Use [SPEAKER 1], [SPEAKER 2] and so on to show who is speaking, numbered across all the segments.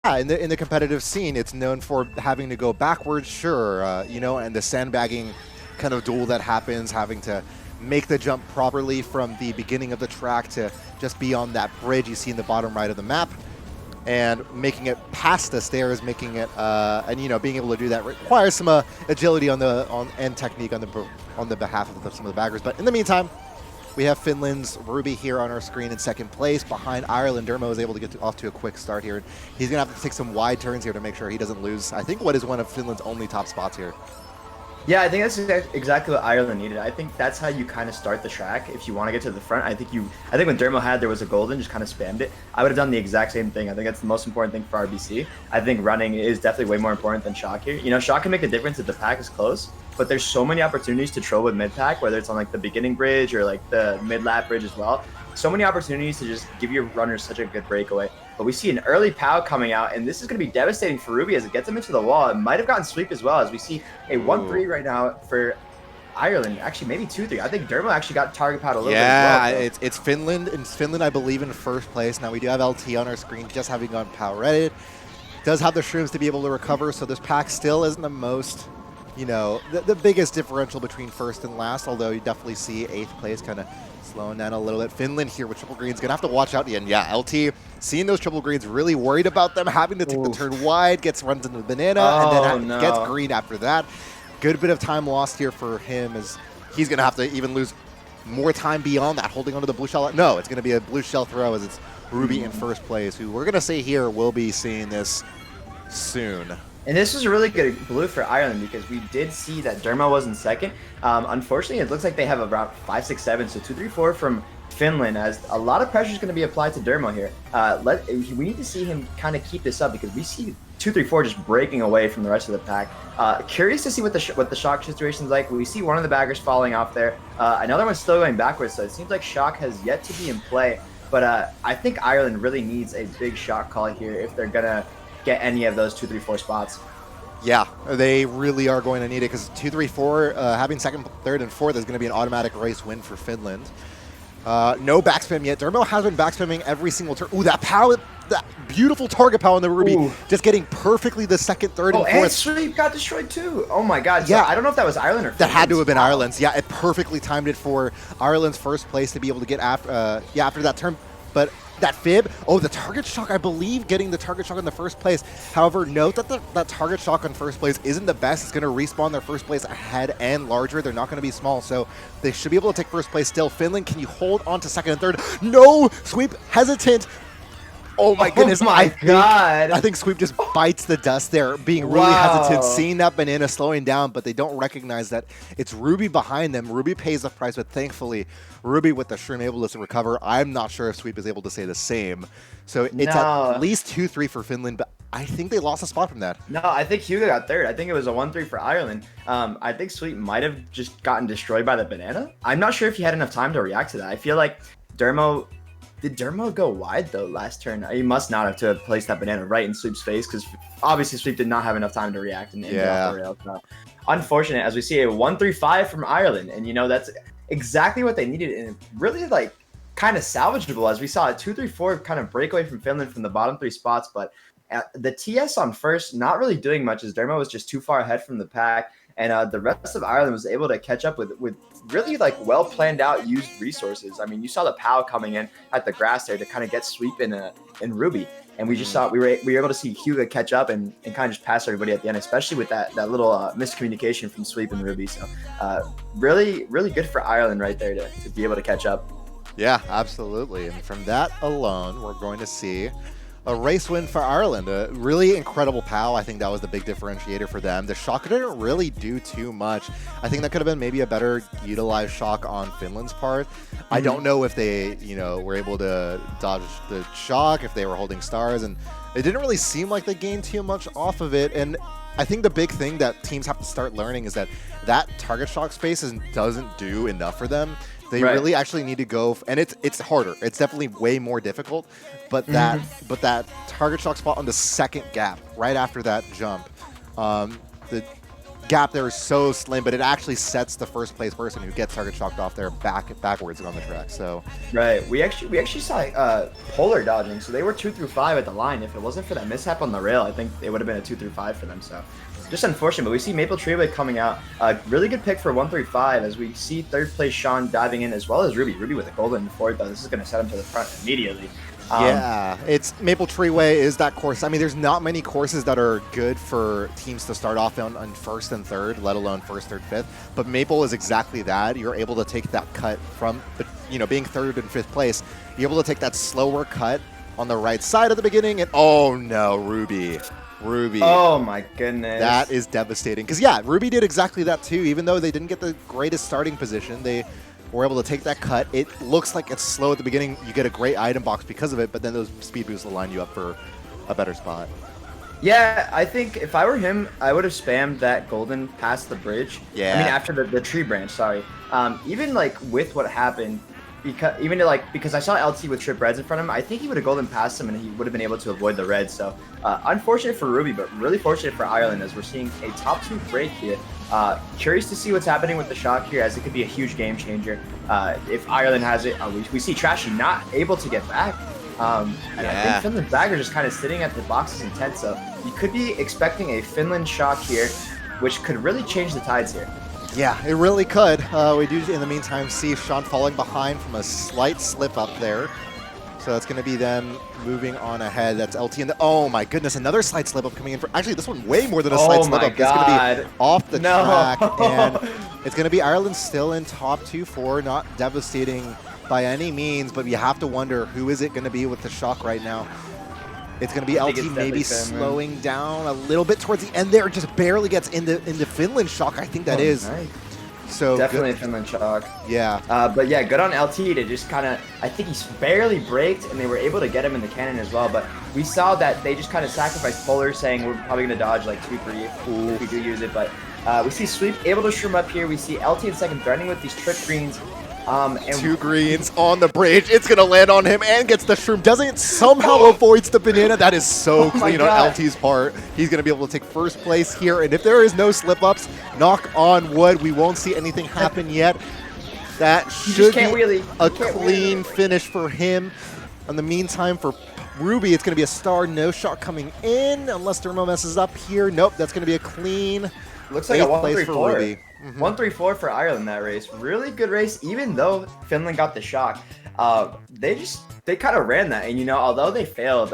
[SPEAKER 1] Yeah, in the competitive scene, it's known for having to go backwards, sure, you know, and the sandbagging kind of duel that happens, having to make the jump properly from the beginning of the track to just be on that bridge you see in the bottom right of the map, and making it past the stairs, making it, and you know, being able to do that requires some agility and technique on the behalf of some of the baggers. But in the meantime, we have Finland's Ruby here on our screen in second place. Behind Ireland, Dermo is able to get off to a quick start here. He's going to have to take some wide turns here to make sure he doesn't lose, I think, what is one of Finland's only top spots here.
[SPEAKER 2] Yeah, I think that's exactly what Ireland needed. I think that's how you kind of start the track if you want to get to the front. I think when Dermo had there was a golden, just kind of spammed it. I would have done the exact same thing. I think that's the most important thing for RBC. I think running is definitely way more important than shock here. You know, shock can make a difference if the pack is close, but there's so many opportunities to troll with mid pack, whether it's on like the beginning bridge or like the mid lap bridge as well. So many opportunities to just give your runners such a good breakaway. But we see an early POW coming out, and this is going to be devastating for Ruby as it gets him into the wall. It might have gotten Suip as well, as we see a 1-3 right now for Ireland. Actually, maybe 2-3. I think Dermo actually got target POW'd a little bit as well.
[SPEAKER 1] Yeah, it's Finland. And Finland, I believe, in first place. Now, we do have LT on our screen just having gone POW reddit. Does have the shrooms to be able to recover, so this pack still isn't the most, you know, the biggest differential between first and last, although you definitely see 8th place kind of slowing down a little bit. Finland here with triple greens, gonna have to watch out. And yeah, LT seeing those triple greens, really worried about them, having to take the turn wide, runs into the banana, and then gets green after that. Good bit of time lost here for him, as he's gonna have to even lose more time beyond that, holding onto the blue shell. No, it's gonna be a blue shell throw, as it's Ruby in first place, who we're gonna say here will be seeing this soon.
[SPEAKER 2] And this was a really good blue for Ireland because we did see that Dermo was in second. Unfortunately, it looks like they have around 5, 6, 7, so 2, 3, 4 from Finland, as a lot of pressure is going to be applied to Dermo here. We need to see him kind of keep this up because we see 2, 3, 4 just breaking away from the rest of the pack. Curious to see what the shock situation is like. We see one of the baggers falling off there. Another one's still going backwards, so it seems like shock has yet to be in play. But I think Ireland really needs a big shock call here if they're going to get any of those 2, 3, 4 spots.
[SPEAKER 1] Yeah, they really are going to need it, because 2, 3, 4, having second, third, and fourth is going to be an automatic race win for Finland. No backspam yet. Dermo has been backspamming every single turn. Ooh, that POW, that beautiful target POW on the Ruby, just getting perfectly the second, third, and fourth.
[SPEAKER 2] And Suip got destroyed too. Oh my god. So yeah, I don't know if that was Ireland or Finland.
[SPEAKER 1] That had to have been Ireland's. Yeah, it perfectly timed it for Ireland's first place to be able to get after that turn. But that fib, the target shock, I believe getting the target shock in the first place. However, note that that target shock in first place isn't the best. It's going to respawn their first place ahead and larger. They're not going to be small, so they should be able to take first place still. Finland, can you hold on to second and third? No! Suip, hesitant. Oh my goodness. I think Suip just bites the dust there, being really hesitant, seeing that banana slowing down, but they don't recognize that it's Ruby behind them. Ruby pays the price, but thankfully, Ruby with the shroom able to recover. I'm not sure if Suip is able to say the same. So it's at least 2-3 for Finland, but I think they lost a spot from that.
[SPEAKER 2] No, I think Hyuga got third. I think it was a 1-3 for Ireland. I think Suip might have just gotten destroyed by the banana. I'm not sure if he had enough time to react to that. I feel like Did Dermo go wide though last turn? He must not have to have placed that banana right in Suip's face, because obviously Suip did not have enough time to react and get off the rails. No. Unfortunate, as we see a 1-3-5 from Ireland, and you know that's exactly what they needed, and really like kind of salvageable, as we saw a 2-3-4 kind of breakaway from Finland from the bottom 3 spots. But the TS on first not really doing much, as Dermo was just too far ahead from the pack. And the rest of Ireland was able to catch up with really like well planned out used resources. I mean, you saw the POW coming in at the grass there to kind of get Suip in Ruby, and we just saw we were able to see Hyuga catch up and kind of just pass everybody at the end, especially with that little miscommunication from Suip and Ruby. So really good for Ireland right there to be able to catch up.
[SPEAKER 1] Yeah, absolutely. And from that alone, we're going to see a race win for Ireland. A really incredible POW. I think that was the big differentiator for them. The shock didn't really do too much. I think that could have been maybe a better utilized shock on Finland's part. I don't know if they, were able to dodge the shock, if they were holding stars, and it didn't really seem like they gained too much off of it. And I think the big thing that teams have to start learning is that target shock space doesn't do enough for them. They really actually need to go, and it's harder. It's definitely way more difficult, but that target shock spot on the second gap, right after that jump, gap there is so slim, but it actually sets the first place person who gets target shocked off there backwards and on the track. So
[SPEAKER 2] right, we actually saw Polar dodging, so they were 2 through 5 at the line. If it wasn't for that mishap on the rail, I think it would have been a 2 through 5 for them. So just unfortunate, but we see Maple Treeway coming out. Really good pick for 1 through 5 as we see third place Sean diving in as well as Ruby. Ruby with a golden fourth, though. This is going to set him to the front immediately.
[SPEAKER 1] Yeah, it's Maple Treeway is that course. I mean, there's not many courses that are good for teams to start off on first and third, let alone first, third, fifth. But Maple is exactly that. You're able to take that cut from, being third and fifth place. You're able to take that slower cut on the right side at the beginning, and oh no, Ruby.
[SPEAKER 2] Oh my goodness.
[SPEAKER 1] That is devastating. Because yeah, Ruby did exactly that too. Even though they didn't get the greatest starting position, they were able to take that cut. It looks like it's slow at the beginning. You get a great item box because of it, but then those speed boosts will line you up for a better spot.
[SPEAKER 2] Yeah, I think if I were him, I would have spammed that golden past the bridge.
[SPEAKER 1] Yeah.
[SPEAKER 2] I mean, after the tree branch, sorry. Even like with what happened, because I saw LT with trip reds in front of him, I think he would have golden past him and he would have been able to avoid the red. So unfortunate for Ruby, but really fortunate for Ireland as we're seeing a top 2 break here. Curious to see what's happening with the shock here, as it could be a huge game changer. If Ireland has it, we see Trashy not able to get back. And I think Finland's bag are just kind of sitting at the boxes in 10, so you could be expecting a Finland shock here, which could really change the tides here.
[SPEAKER 1] Yeah, it really could. We do, in the meantime, see Sean falling behind from a slight slip up there. So that's going to be them moving on ahead. That's LT and oh my goodness, another slight slip up coming in. Actually, this one way more than a slight slip up. It's going to be off the track, and it's going to be Ireland still in top 2-4, not devastating by any means, but you have to wonder who is it going to be with the shock right now. It's going to be LT maybe slowing down a little bit towards the end there. Just barely gets into Finland shock. I think that is.
[SPEAKER 2] Nice.
[SPEAKER 1] So
[SPEAKER 2] definitely
[SPEAKER 1] good.
[SPEAKER 2] a Finland shock.
[SPEAKER 1] Yeah.
[SPEAKER 2] But yeah, good on LT to just kind of, I think he's barely braked and they were able to get him in the cannon as well. But we saw that they just kind of sacrificed Polar, saying we're probably going to dodge like 2-3 if we do use it. But we see Suip able to shroom up here. We see LT in second threatening with these trip greens. And
[SPEAKER 1] 2 greens on the bridge. It's going to land on him and gets the shroom. Doesn't somehow avoids the banana. That is so clean on LT's part. He's going to be able to take first place here. And if there is no slip-ups, knock on wood, we won't see anything happen yet. That should be a clean finish for him. In the meantime, for Ruby, it's going to be a star no shot coming in, unless Dermo messes up here. Nope, that's going to be a clean.
[SPEAKER 2] Looks like a
[SPEAKER 1] 1-3-4.
[SPEAKER 2] 1-3-4 for Ireland that race. Really good race, even though Finland got the shock. They kind of ran that, and although they failed,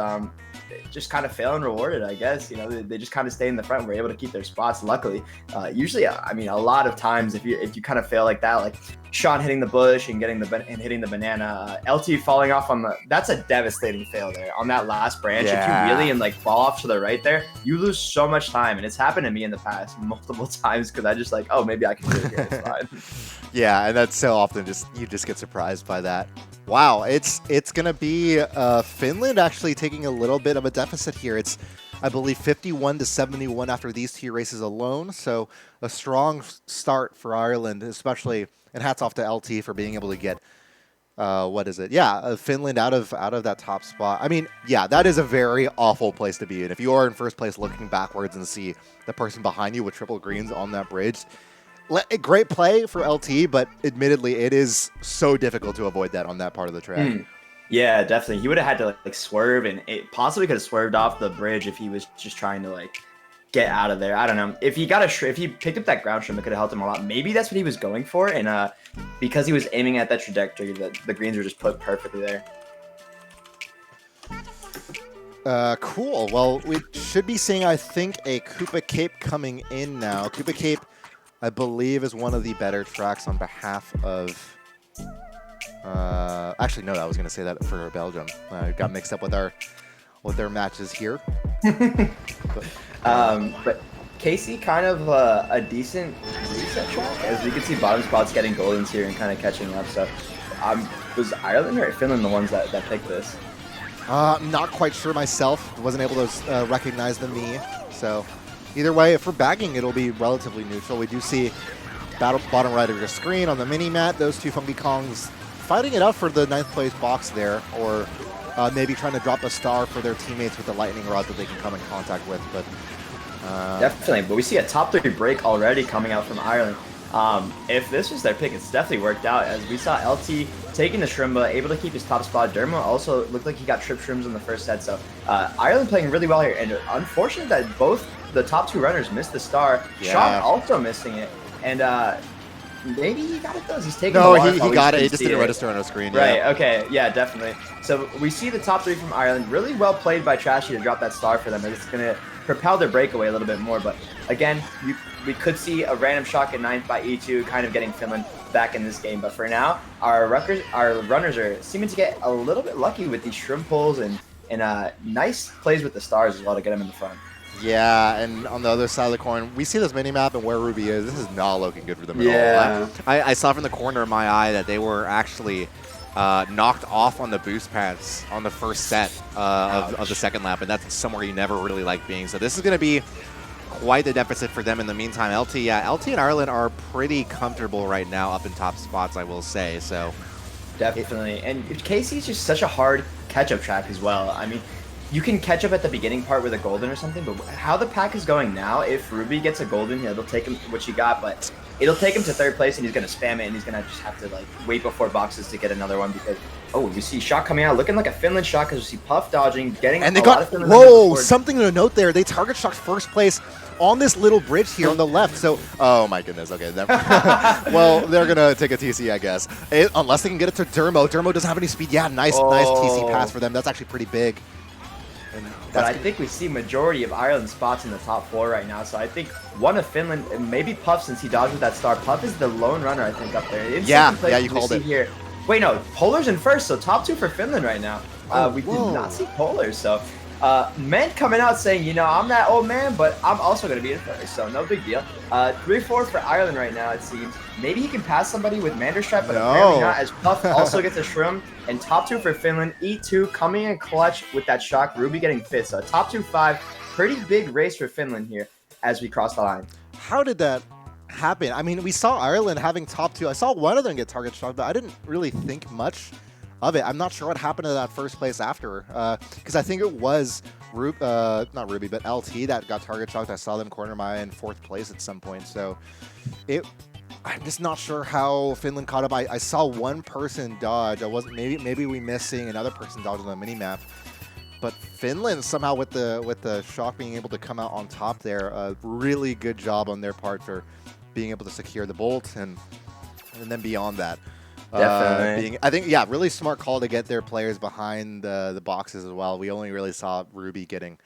[SPEAKER 2] they just kind of fail and rewarded, I guess. They just kind of stay in the front and were able to keep their spots. Luckily, usually, I mean, a lot of times if you kind of fail like that, like Sean hitting the bush and hitting the banana, LT falling off on that's a devastating fail there on that last branch.
[SPEAKER 1] Yeah.
[SPEAKER 2] If you really and like fall off to the right there, you lose so much time, and it's happened to me in the past multiple times because I just like, oh, maybe I can do it here. It's fine.
[SPEAKER 1] Yeah, and that's so often you just get surprised by that. Wow, it's gonna be Finland actually taking a little bit of a deficit here. It's, I believe, 51-71 after these 2 races alone. So a strong start for Ireland, especially, and hats off to LT for being able to get Finland out of that top spot. I mean, yeah, that is a very awful place to be in. If you are in first place looking backwards and see the person behind you with triple greens on that bridge, great play for LT, but admittedly, it is so difficult to avoid that on that part of the track.
[SPEAKER 2] Yeah, definitely. He would have had to like swerve, and it possibly could have swerved off the bridge if he was just trying to like get out of there. I don't know. If he picked up that ground shrimp, it could have helped him a lot. Maybe that's what he was going for, and because he was aiming at that trajectory, the greens were just put perfectly there.
[SPEAKER 1] Cool. Well, we should be seeing, I think, a Koopa Cape coming in now. Koopa Cape, I believe, is one of the better tracks on behalf of... actually, no, I was going to say that for Belgium. I got mixed up with their matches here.
[SPEAKER 2] But Casey, kind of a decent reset track, as we can see bottom spots getting goldens here and kind of catching up. So was Ireland or Finland the ones that picked this?
[SPEAKER 1] Not quite sure myself. Wasn't able to recognize the me. So either way, for bagging, it'll be relatively neutral. We do see bottom right of your screen on the mini-mat, those 2 Funky Kongs fighting it out for the 9th place box there, or maybe trying to drop a star for their teammates with the lightning rod that they can come in contact with. But
[SPEAKER 2] Definitely, but we see a top 3 break already coming out from Ireland. If this was their pick, it's definitely worked out, as we saw LT taking the Shrimba, able to keep his top spot. Dermo also looked like he got trip Shrims in the first set, so Ireland playing really well here, and unfortunate that both the top 2 runners missed the star.
[SPEAKER 1] Yeah.
[SPEAKER 2] Shock also missing it, and maybe he got it though. He's taking
[SPEAKER 1] No,
[SPEAKER 2] the
[SPEAKER 1] he got it. He just didn't register on our screen.
[SPEAKER 2] Right,
[SPEAKER 1] Yeah.
[SPEAKER 2] okay, yeah, definitely. So we see the top 3 from Ireland. Really well played by Trashy to drop that star for them. It's going to propel their breakaway a little bit more. But again, we could see a random shock at 9th by Eetu, kind of getting Finland back in this game. But for now, our runners are seeming to get a little bit lucky with these shrimp pulls and nice plays with the stars as well to get them in the front.
[SPEAKER 1] Yeah, and on the other side of the coin, we see this mini-map and where Ruby is. This is not looking good for them at
[SPEAKER 2] Yeah.
[SPEAKER 1] all. I saw from the corner of my eye that they were actually knocked off on the boost pads on the first set of the second lap, and that's somewhere you never really like being. So this is going to be quite the deficit for them in the meantime. LT and Ireland are pretty comfortable right now up in top spots, I will say. So
[SPEAKER 2] Definitely. And KC is just such a hard catch-up track as well. I mean, you can catch up at the beginning part with a golden or something, but how the pack is going now, if Ruby gets a golden, it'll take him what you got, but it'll take him to 3rd place, and he's going to spam it, and he's going to just have to like wait before boxes to get another one, because we see Shock coming out looking like a Finland Shock, because we see Puff dodging, getting
[SPEAKER 1] and they
[SPEAKER 2] a lot
[SPEAKER 1] got
[SPEAKER 2] of Finland
[SPEAKER 1] something to note there. They target shocked 1st place on this little bridge here on the left. So, oh my goodness. Okay, well, they're gonna take a TC, I guess, unless they can get it to Dermo. Dermo doesn't have any speed. Yeah, nice TC pass for them. That's actually pretty big.
[SPEAKER 2] But I think we see majority of Ireland spots in the top 4 right now. So I think one of Finland, and maybe Puff, since he dodged with that star. Puff is the lone runner, I think, up there. In
[SPEAKER 1] yeah,
[SPEAKER 2] place,
[SPEAKER 1] you called it.
[SPEAKER 2] Here. Wait, no, Polar's in 1st, so top 2 for Finland right now. We did not see Polar, so Ment coming out saying, you know, I'm that old man, but I'm also going to be in 1st, so no big deal. 3-4 for Ireland right now, it seems. Maybe he can pass somebody with Manderstrap, but apparently not, as Puff also gets a Shroom. And top 2 for Finland. Eetu coming in clutch with that shock. Ruby getting 5th, so top 2-5. Pretty big race for Finland here as we cross the line.
[SPEAKER 1] How did that happen? I mean, we saw Ireland having top 2. I saw one of them get target shocked, but I didn't really think much of it. I'm not sure what happened to that 1st place after, because I think it was not Ruby, but LT that got target shocked. I saw them corner my in 4th place at some point, so I'm just not sure how Finland caught up. I saw one person dodge. I wasn't maybe we missed seeing another person dodge on the mini map, but Finland somehow with the shock being able to come out on top there, a really good job on their part for being able to secure the bolt and then beyond that.
[SPEAKER 2] Definitely.
[SPEAKER 1] I think, really smart call to get their players behind the boxes as well. We only really saw Ruby getting,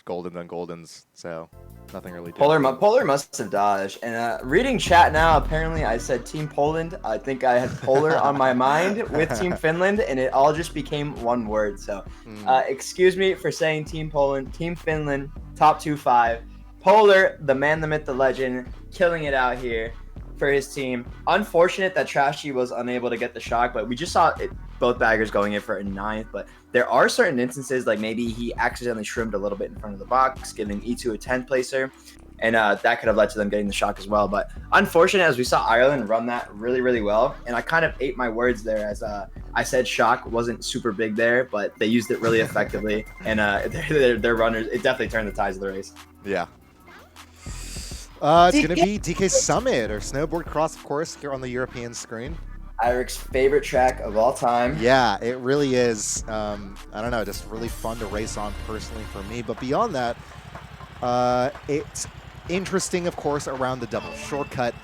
[SPEAKER 1] golden on goldens, so nothing really different.
[SPEAKER 2] Polar must have dodged. And reading chat now, apparently I said Team Poland. I think I had Polar on my mind with Team Finland, and it all just became one word. So excuse me for saying Team Poland, Team Finland, top 2-5. Polar, the man, the myth, the legend, killing it out here for his team. Unfortunate that Trashy was unable to get the shock, but we just saw both baggers going in for a 9th. But there are certain instances, like maybe he accidentally shrimmed a little bit in front of the box, giving Eetu a 10th placer, and that could have led to them getting the shock as well. But unfortunate, as we saw Ireland run that really, really well, and I kind of ate my words there, as I said shock wasn't super big there, but they used it really effectively, and their runners, it definitely turned the tides of the race.
[SPEAKER 1] Yeah. It's going to be DK Summit, or Snowboard Cross, of course, here on the European screen.
[SPEAKER 2] Irik's favorite track of all time.
[SPEAKER 1] Yeah, it really is. I don't know, just really fun to race on personally for me. But beyond that, it's interesting, of course, around the double shortcut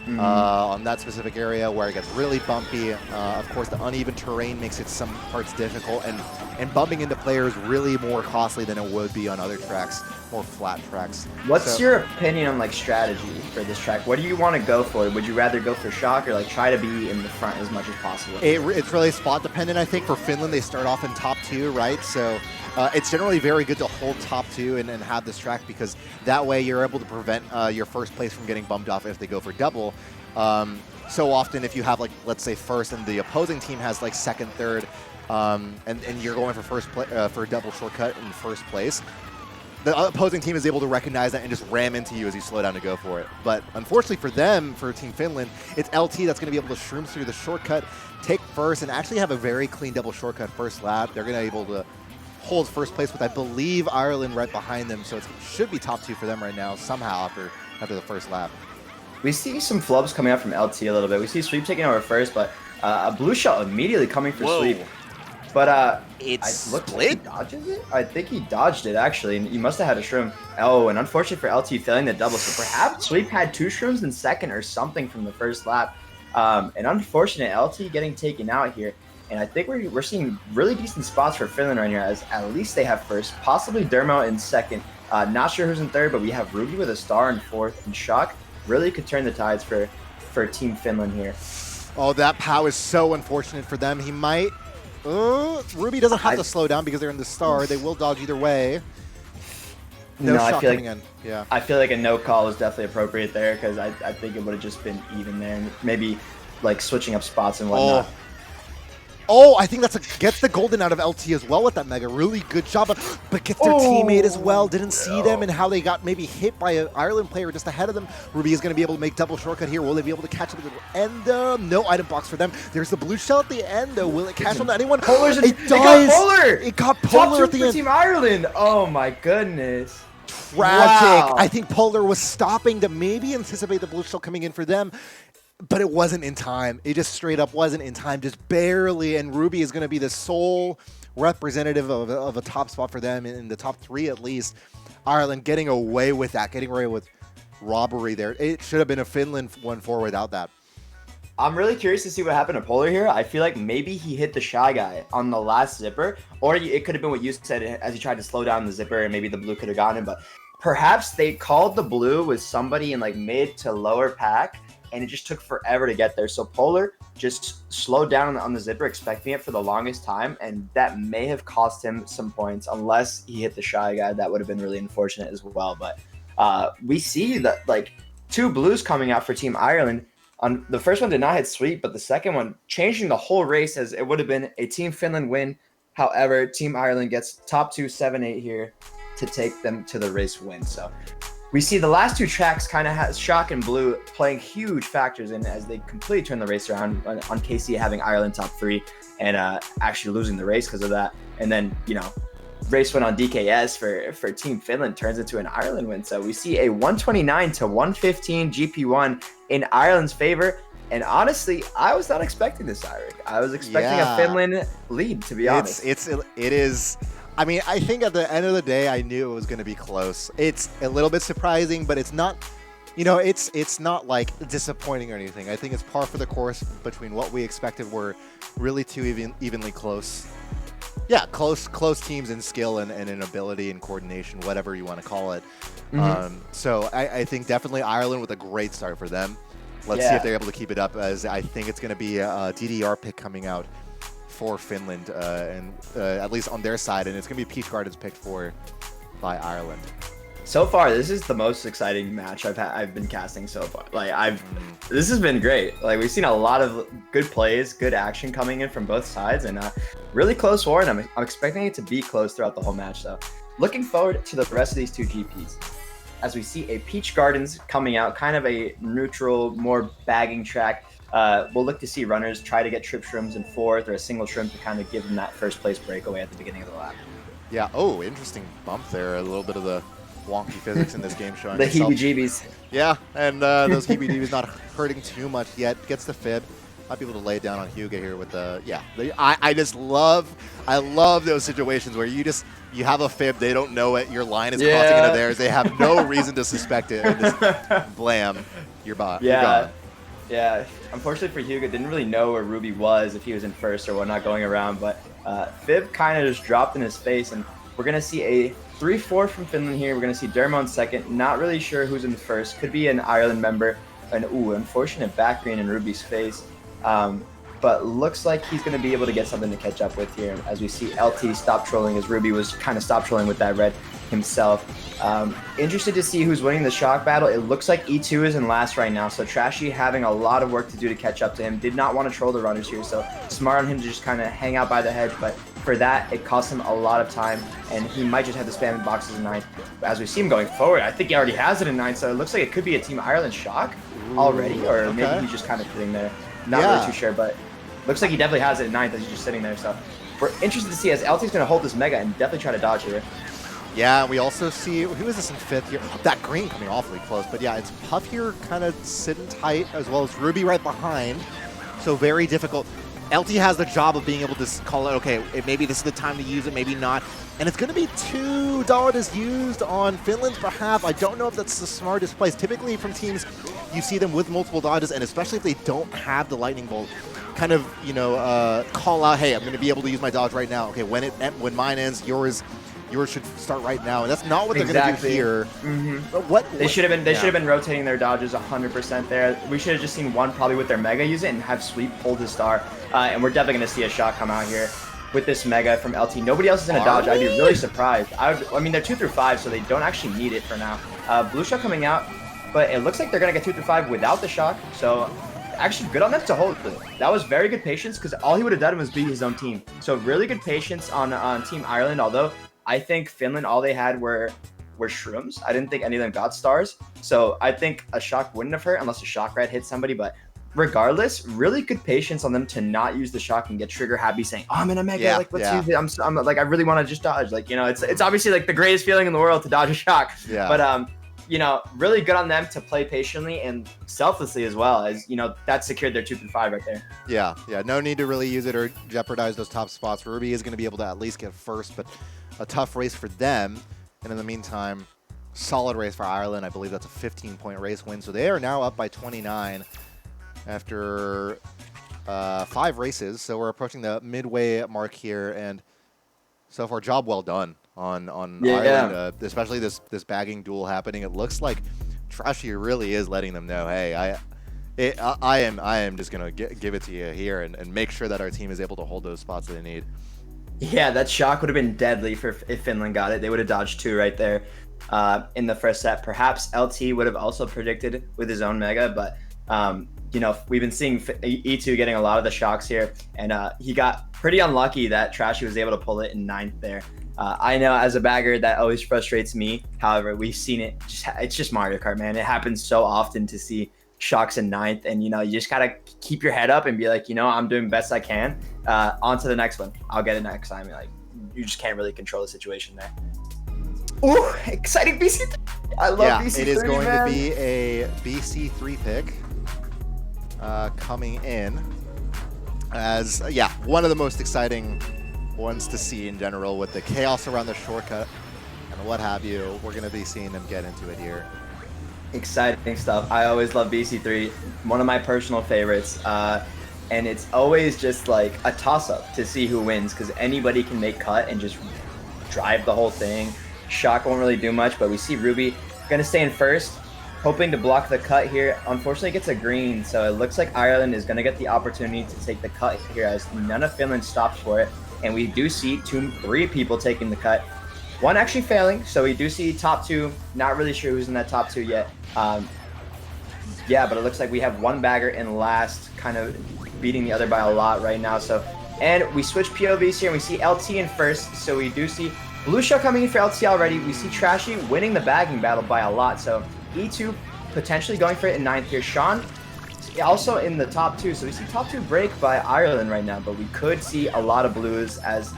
[SPEAKER 1] on that specific area where it gets really bumpy. Of course, the uneven terrain makes it some parts difficult, and bumping into players really more costly than it would be on other tracks, more flat tracks.
[SPEAKER 2] What's your opinion on strategy for this track? What do you want to go for? Would you rather go for shock or try to be in the front as much as possible?
[SPEAKER 1] It's really spot dependent. I think for Finland, they start off in top 2, right? So it's generally very good to hold top 2 and have this track, because that way you're able to prevent your 1st place from getting bumped off if they go for double. So often if you have let's say 1st and the opposing team has 2nd, 3rd, and you're going for for a double shortcut in 1st place, the opposing team is able to recognize that and just ram into you as you slow down to go for it. But unfortunately for them, for Team Finland, it's LT that's going to be able to shroom through the shortcut, take 1st, and actually have a very clean double shortcut 1st lap. They're going to be able to hold first place with, I believe, Ireland right behind them. So it should be top 2 for them right now somehow after the first lap.
[SPEAKER 2] We see some flubs coming out from LT a little bit. We see Suip taking over first, but a blue shell immediately coming for Suip. But
[SPEAKER 1] it's
[SPEAKER 2] like he dodges it? I think he dodged it, actually, and he must have had a shroom. Oh, and unfortunate for LT failing the double, so perhaps Suip had 2 shrooms in second or something from the first lap. And unfortunate, LT getting taken out here. And I think we're seeing really decent spots for Finland right here, as at least they have first, possibly Dermo in second. Not sure who's in third, but we have Ruby with a star in fourth, and Shock really could turn the tides for Team Finland here.
[SPEAKER 1] Oh, that POW is so unfortunate for them. He might... Ruby doesn't have to slow down because they're in the star. They will dodge either way. No shot
[SPEAKER 2] I feel
[SPEAKER 1] coming in. Yeah.
[SPEAKER 2] I feel like a no call was definitely appropriate there, because I think it would have just been even there, and maybe like switching up spots and whatnot.
[SPEAKER 1] Oh, I think gets the golden out of LT as well with that mega. Really good job, but gets their teammate as well. Didn't see them and how they got maybe hit by an Ireland player just ahead of them. Ruby is going to be able to make double shortcut here. Will they be able to catch up with the end? No item box for them. There's the blue shell at the end, though. Will it catch on to anyone? It does. It got Polar at the end.
[SPEAKER 2] Team Ireland. Oh my goodness.
[SPEAKER 1] Tragic. Wow. I think Polar was stopping to maybe anticipate the blue shell coming in for them. But it wasn't in time. It just straight up wasn't in time, just barely. And Ruby is going to be the sole representative of a top spot for them in the top 3 at least. Ireland getting away with that, getting away with robbery there. It should have been a Finland 1-4 without that.
[SPEAKER 2] I'm really curious to see what happened to Polar here. I feel like maybe he hit the Shy Guy on the last zipper, or it could have been what you said as he tried to slow down the zipper, and maybe the blue could have gotten him. But perhaps they called the blue with somebody in like mid to lower pack, and it just took forever to get there. So Polar just slowed down on the zipper, expecting it for the longest time, and that may have cost him some points, unless he hit the Shy Guy. That would have been really unfortunate as well. But we see that like 2 blues coming out for Team Ireland. On the first one did not hit Suip, but the second one changing the whole race, as it would have been a Team Finland win. However, Team Ireland gets top 2, 7-8 here to take them to the race win. So we see the last 2 tracks kind of has Shock and Blue playing huge factors in as they completely turn the race around, on KC having Ireland top 3 and actually losing the race because of that. And then, you know, race win on DKS for Team Finland turns into an Ireland win. So we see a 129 to 115 GP1 in Ireland's favor. And honestly, I was not expecting this, Iric. I was expecting a Finland lead, to be honest.
[SPEAKER 1] It is. I mean, I think at the end of the day, I knew it was going to be close. It's a little bit surprising, but it's not, you know, it's not like disappointing or anything. I think it's par for the course between what we expected were really 2 evenly close. Yeah, close teams in skill and in ability and coordination, whatever you want to call it. So I think definitely Ireland with a great start for them. Let's see if they're able to keep it up, as I think it's going to be a DDR pick coming out for Finland, and at least on their side, and it's going to be Peach Gardens picked by Ireland.
[SPEAKER 2] So far, this is the most exciting match I've been casting so far. Like this has been great. Like we've seen a lot of good plays, good action coming in from both sides, and really close war. And I'm expecting it to be close throughout the whole match. So looking forward to the rest of these 2 GPs, as we see a Peach Gardens coming out, kind of a neutral, more bagging track. We'll look to see runners try to get trip shrooms in 4th or a single shroom to kind of give them that first place breakaway at the beginning of the lap.
[SPEAKER 1] Yeah. Oh, interesting bump there. A little bit of the wonky physics in this game showing
[SPEAKER 2] the
[SPEAKER 1] itself.
[SPEAKER 2] heebie-jeebies.
[SPEAKER 1] Yeah, and those heebie-jeebies not hurting too much yet. Gets the fib. Might be able to lay it down on Hyuga here with the I love those situations where you have a fib, they don't know it, your line is crossing into theirs, they have no reason to suspect it, and just blam, you're gone.
[SPEAKER 2] Yeah, unfortunately for Hyuga, didn't really know where Ruby was, if he was in first or whatnot going around, but fib kind of just dropped in his face, and we're going to see a 3-4 from Finland here. We're going to see Dermo in second. Not really sure who's in first. Could be an Ireland member. And unfortunate back green in Ruby's face. But looks like he's going to be able to get something to catch up with here. As we see LT stop trolling, as Ruby was kind of stop trolling with that red himself. Interested to see who's winning the shock battle. It looks like Eetu is in last right now. So Trashy having a lot of work to do to catch up to him. Did not want to troll the runners here. So smart on him to just kind of hang out by the hedge. But for that, it cost him a lot of time. And he might just have to spam boxes in 9th. As we see him going forward, I think he already has it in 9th. So it looks like it could be a Team Ireland shock already. Or maybe he's just kind of sitting there. Not really too sure, but looks like he definitely has it in 9th as he's just sitting there. So we're interested to see as LT's going to hold this Mega and definitely try to dodge here.
[SPEAKER 1] Yeah, we also see, who is this in 5th here? That green coming awfully close, but yeah, it's Puff here kind of sitting tight, as well as Ruby right behind, so very difficult. LT has the job of being able to call it, okay, maybe this is the time to use it, maybe not. And it's going to be 2 dodges used on Finland's behalf. I don't know if that's the smartest place. Typically from teams, you see them with multiple dodges, and especially if they don't have the Lightning Bolt, kind of, you know, call out, hey, I'm going to be able to use my dodge right now. Okay, when mine ends, yours should start right now, and that's not what they're going to do here. But
[SPEAKER 2] they should have been rotating their dodges 100% there. We should have just seen one probably with their Mega use it and have Suip hold his star, and we're definitely going to see a shot come out here with this Mega from LT. Nobody else is in a dodge. I'd be really surprised. I mean, they're 2 through 5, so they don't actually need it for now. Blue shot coming out, but it looks like they're going to get 2 through 5 without the shock, so actually good on them to hold it. That was very good patience, because all he would have done was beat his own team. So really good patience on Team Ireland, although I think Finland, all they had were shrooms. I didn't think any of them got stars. So I think a shock wouldn't have hurt unless a shock red hit somebody. But regardless, really good patience on them to not use the shock and get trigger happy saying, oh, I'm in a Mega, like, let's use it. I'm like, I really want to just dodge. Like, you know, it's obviously like the greatest feeling in the world to dodge a shock. Yeah. But, you know, really good on them to play patiently and selflessly as well, as, you know, that secured their 2 through 5 right there.
[SPEAKER 1] Yeah, no need to really use it or jeopardize those top spots. Ruby is going to be able to at least get first, but a tough race for them. And in the meantime, solid race for Ireland. I believe that's a 15-point race win. So they are now up by 29 after 5 races. So we're approaching the midway mark here, and so far, job well done on Ireland, especially this bagging duel happening. It looks like Trashy really is letting them know, hey, I am just gonna give it to you here and make sure that our team is able to hold those spots that they need.
[SPEAKER 2] Yeah, that shock would have been deadly if Finland got it. They would have dodged 2 right there in the first set. Perhaps LT would have also predicted with his own Mega, but you know, we've been seeing Eetu getting a lot of the shocks here, and he got pretty unlucky that Trashy was able to pull it in 9th there. I know as a bagger that always frustrates me. However, we've seen it. It's just Mario Kart, man. It happens so often to see shocks in 9th, and you know, you just gotta keep your head up and be like, you know, I'm doing best I can. On to the next one. I'll get it next time. Like, you just can't really control the situation there. Ooh, exciting BC3. I love BC3.
[SPEAKER 1] It is going to be a BC3 pick coming in as one of the most exciting ones to see in general, with the chaos around the shortcut and what have you. We're going to be seeing them get into it here.
[SPEAKER 2] Exciting stuff. I always love BC3, one of my personal favorites, and it's always just like a toss-up to see who wins, because anybody can make cut and just drive the whole thing. Shock won't really do much, but we see Ruby gonna stay in first, hoping to block the cut here. Unfortunately, it gets a green, so it looks like Ireland is gonna get the opportunity to take the cut here, as none of Finland stopped for it, and we do see 3 people taking the cut. One actually failing, so we do see top 2. Not really sure who's in that top 2 yet. Yeah, but it looks like we have one bagger in last, kind of beating the other by a lot right now. So, and we switch POVs here, and we see LT in first. So we do see Blue Shell coming in for LT already. We see Trashy winning the bagging battle by a lot. So Eetu potentially going for it in 9th here. Sean also in the top 2. So we see top 2 break by Ireland right now, but we could see a lot of blues, as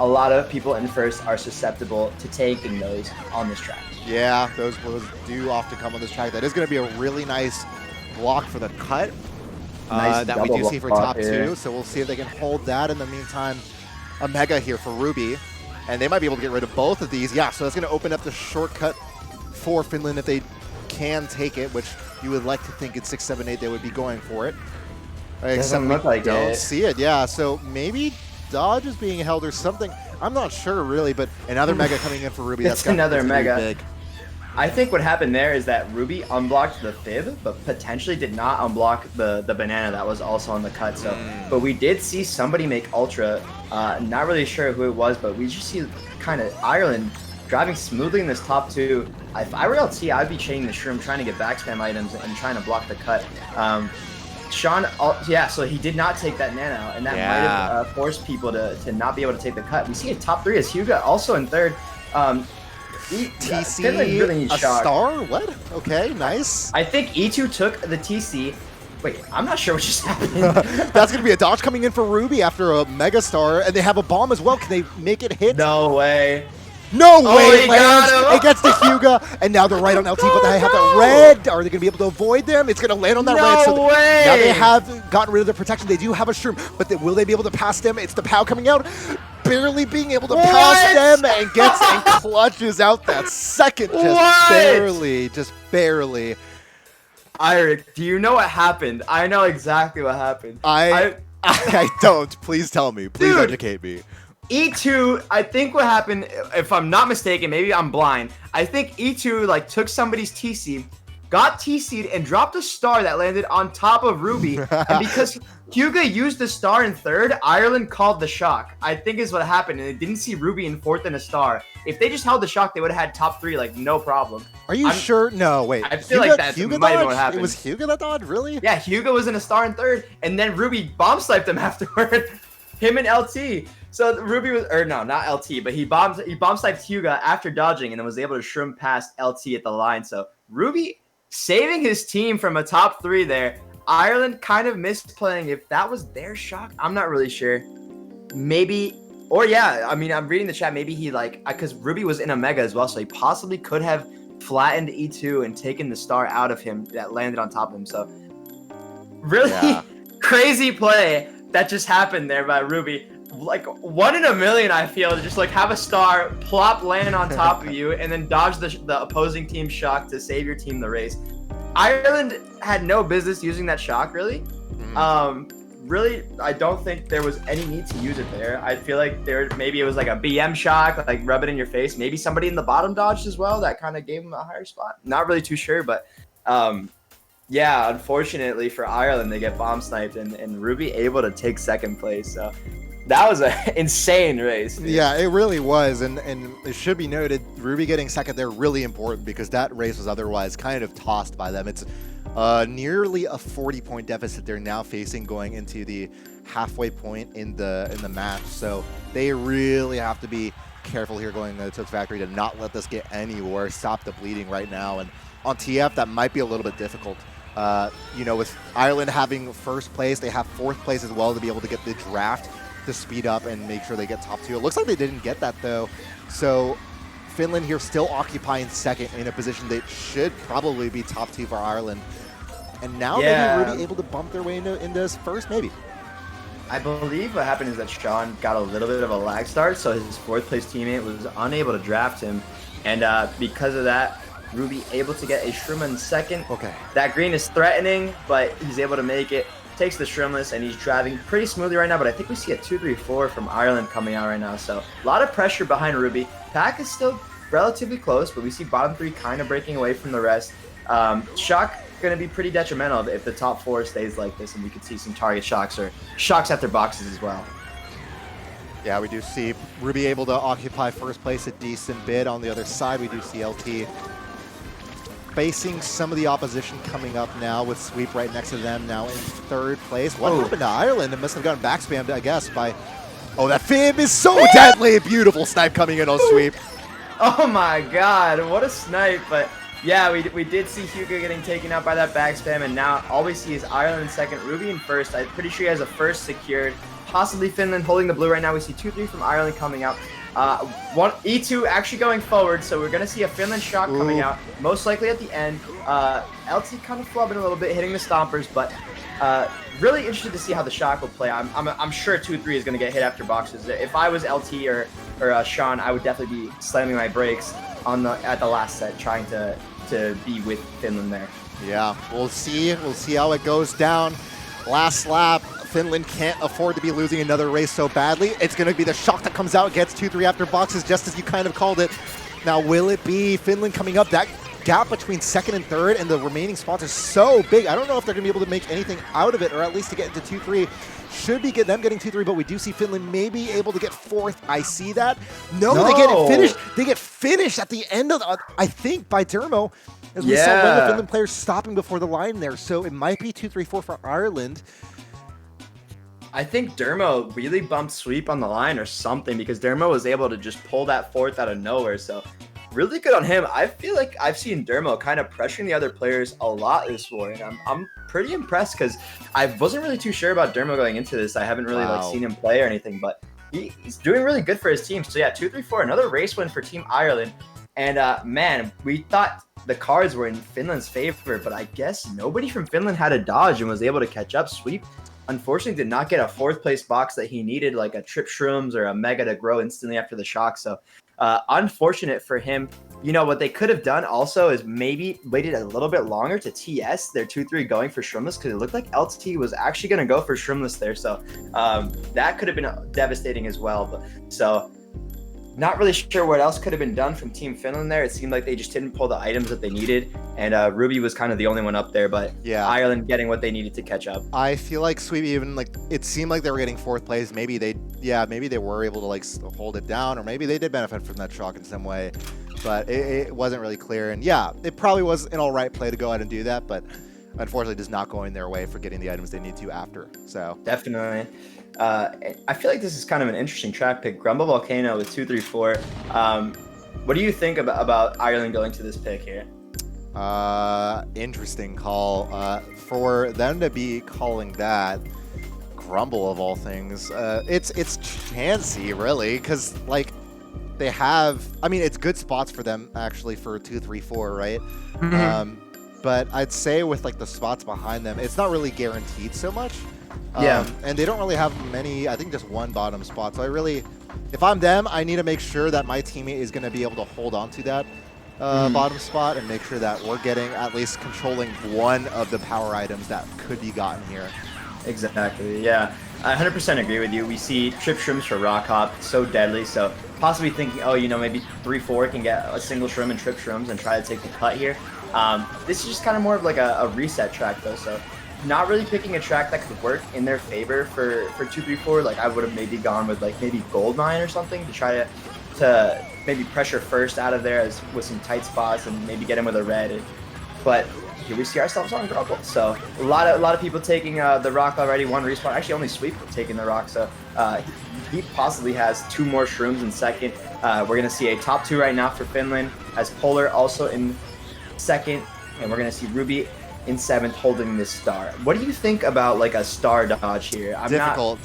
[SPEAKER 2] a lot of people in first are susceptible to taking those on this track.
[SPEAKER 1] Yeah, those do often come on this track. That is going to be a really nice block for the cut that we do see for top 2. So we'll see if they can hold that. In the meantime, a Mega here for Ruby, and they might be able to get rid of both of these. Yeah, so that's going to open up the shortcut for Finland if they can take it, which you would like to think in 6, 7, 8 they would be going for it. Except we don't see it. Yeah, so maybe dodge is being held or something. I'm not sure really, but another Mega coming in for Ruby.
[SPEAKER 2] That's another Mega. Big. I think what happened there is that Ruby unblocked the fib, but potentially did not unblock the banana that was also on the cut. So, but we did see somebody make Ultra. Not really sure who it was, but we just see kind of Ireland driving smoothly in this top 2. If I were LT, I'd be chaining the shroom, trying to get back spam items and trying to block the cut. Sean, so he did not take that nano, and that might have forced people to not be able to take the cut. We see a top 3 as Hyuga also in 3rd.
[SPEAKER 1] TC, really a shock. Star? What? Okay, nice.
[SPEAKER 2] I think Eetu took the TC, Wait, I'm not sure what just happened.
[SPEAKER 1] That's going to be a dodge coming in for Ruby after a Mega Star, and they have a bomb as well. Can they make it hit?
[SPEAKER 2] No way.
[SPEAKER 1] No
[SPEAKER 2] Oh,
[SPEAKER 1] way,
[SPEAKER 2] he
[SPEAKER 1] it lands.
[SPEAKER 2] got him.
[SPEAKER 1] It gets to Hyuga, and now they're right on LT, but they have that red. Are they going to be able to avoid them? It's going to land on that red. So
[SPEAKER 2] way.
[SPEAKER 1] Now they have gotten rid of the protection. They do have a Shroom, but will they be able to pass them? It's the POW coming out, barely being able to pass them, and gets and clutches out that second, just barely.
[SPEAKER 2] Eric, do you know what happened? I know exactly what happened.
[SPEAKER 1] I don't. Please tell me. Please educate me.
[SPEAKER 2] Eetu, I think what happened, if I'm not mistaken, maybe I'm blind. I think Eetu like took somebody's TC, got TC'd, and dropped a star that landed on top of Ruby. And because Hyuga used the star in third, Ireland called the shock. I think is what happened, and they didn't see Ruby in fourth and a star. If they just held the shock, they would have had top 3, like, no problem.
[SPEAKER 1] Are you sure? No, wait.
[SPEAKER 2] I feel like that might have been what happened.
[SPEAKER 1] It was Hyuga that dodged? Really?
[SPEAKER 2] Yeah, Hyuga was in a star in third, and then Ruby bomb sniped him afterward. Him and LT. So Ruby was, or no, not LT, but he bomb sniped Hyuga after dodging, and then was able to shroom past LT at the line. So Ruby saving his team from a top 3 there. Ireland kind of missed playing. If that was their shock, I'm not really sure. Maybe, or yeah, I mean, I'm reading the chat. Maybe he because Ruby was in a mega as well, so he possibly could have flattened E2 and taken the star out of him that landed on top of him. So really crazy play that just happened there by Ruby. Like 1 in a million, I feel, to just like have a star plop land on top of you and then dodge the opposing team's shock to save your team the race. Ireland had no business using that shock, really. Really, I don't think there was any need to use it there. I feel like maybe it was like a BM shock, like rub it in your face. Maybe somebody in the bottom dodged as well. That kind of gave him a higher spot. Not really too sure, but yeah, unfortunately for Ireland, they get bomb sniped and Ruby able to take second place. So that was an insane race. Dude.
[SPEAKER 1] Yeah, it really was. And it should be noted, Ruby getting second there really important because that race was otherwise kind of tossed by them. It's nearly a 40-point deficit they're now facing going into the halfway point in the match. So they really have to be careful here going to Toad's Factory to not let this get any worse. Stop the bleeding right now. And on TF, that might be a little bit difficult. You know, with Ireland having first place, they have fourth place as well to be able to get the draft to speed up and make sure they get top 2. It looks like they didn't get that though. So Finland here still occupying second in a position that should probably be top 2 for Ireland. And now maybe Ruby able to bump their way into first, maybe.
[SPEAKER 2] I believe what happened is that Sean got a little bit of a lag start, so his fourth place teammate was unable to draft him. And because of that, Ruby able to get a Shroom in second.
[SPEAKER 1] Okay.
[SPEAKER 2] That green is threatening, but he's able to make it. Takes the Shroomless, and he's driving pretty smoothly right now, but I think we see a 2-3-4 from Ireland coming out right now. So a lot of pressure behind Ruby. Pack is still relatively close, but we see bottom 3 kind of breaking away from the rest. Shock going to be pretty detrimental if the top 4 stays like this, and we could see some target shocks or shocks at their boxes as well.
[SPEAKER 1] Yeah, we do see Ruby able to occupy first place, a decent bit. On the other side, we do see LT facing some of the opposition coming up now with Suip right next to them now in third place. What happened to Ireland? It must have gotten backspammed, I guess, by... Oh, that Fib is so deadly! Beautiful snipe coming in on Suip.
[SPEAKER 2] Oh my god, what a snipe. But yeah, we did see Hyuga getting taken out by that backspam, and now all we see is Ireland in second, Ruby in first. I'm pretty sure he has a first secured. Possibly Finland holding the blue right now. We see 2-3 from Ireland coming out. Eetu actually going forward, so we're going to see a Finland shock coming out, most likely at the end. LT kind of flubbing a little bit, hitting the stompers, but really interested to see how the shock will play. I'm sure 2-3 is going to get hit after boxes. If I was LT or Sean, I would definitely be slamming my brakes at the last set, trying to be with Finland there.
[SPEAKER 1] Yeah, we'll see. We'll see how it goes down. Last lap. Finland can't afford to be losing another race so badly. It's going to be the shock that comes out, gets 2-3 after boxes, just as you kind of called it. Now, will it be Finland coming up? That gap between second and third and the remaining spots is so big. I don't know if they're going to be able to make anything out of it, or at least to get into 2-3. Should be them getting 2-3, but we do see Finland maybe able to get fourth. I see that. No, they get it finished. They get finished at the end of the, I think, by Dermo. As we saw one of the Finland players stopping before the line there. So it might be 2-3-4 for Ireland.
[SPEAKER 2] I think Dermo really bumped Suip on the line or something, because Dermo was able to just pull that fourth out of nowhere. So really good on him. I feel like I've seen Dermo kind of pressuring the other players a lot this war, and I'm pretty impressed because I wasn't really too sure about Dermo going into this. I haven't really like seen him play or anything, but he's doing really good for his team. So yeah, 2-3-4, another race win for Team Ireland. And man, we thought the cards were in Finland's favor, but I guess nobody from Finland had a dodge and was able to catch up. Suip, unfortunately, did not get a 4th place box that he needed, like a Trip Shrooms or a Mega to grow instantly after the shock. So unfortunate for him. You know, what they could have done also is maybe waited a little bit longer to TS their 2-3 going for Shroomless, because it looked like LT was actually going to go for Shroomless there. So that could have been devastating as well. But so not really sure what else could have been done from Team Finland there. It seemed like they just didn't pull the items that they needed. And Ruby was kind of the only one up there, but yeah, Ireland getting what they needed to catch up.
[SPEAKER 1] I feel like Suip, even like it seemed like they were getting 4th place. Maybe they were able to like hold it down, or maybe they did benefit from that shock in some way, but it wasn't really clear. And yeah, it probably was an all right play to go ahead and do that, but unfortunately just not going their way for getting the items they need to after. So
[SPEAKER 2] definitely. I feel like this is kind of an interesting track pick. Grumble Volcano with 2-3-4. What do you think about Ireland going to this pick here?
[SPEAKER 1] Interesting call. For them to be calling that Grumble of all things, it's chancy really, because like they have. I mean, it's good spots for them actually for 2-3-4, right? Mm-hmm. But I'd say with like the spots behind them, it's not really guaranteed so much. And they don't really have many, I think just one bottom spot. So I really, if I'm them, I need to make sure that my teammate is going to be able to hold on to that bottom spot and make sure that we're getting at least controlling one of the power items that could be gotten here.
[SPEAKER 2] Exactly, yeah. I 100% agree with you. We see Trip Shrooms for Rock Hop, so deadly. So possibly thinking, oh, you know, maybe 3-4 can get a single Shroom and Trip Shrooms and try to take the cut here. This is just kind of more of like a reset track though, so not really picking a track that could work in their favor for 2-3-4. Like I would have maybe gone with like maybe Goldmine or something to try to maybe pressure first out of there with some tight spots and maybe get him with a red. But here we see ourselves on Grumble. So a lot of people taking the rock already. One respawn. Actually, only Suip taking the rock. So he possibly has 2 more Shrooms in second. We're gonna see a top 2 right now for Finland, as Polar also in second, and we're gonna see Ruby in 7th holding this star. What do you think about like a star dodge here? I'm
[SPEAKER 1] difficult.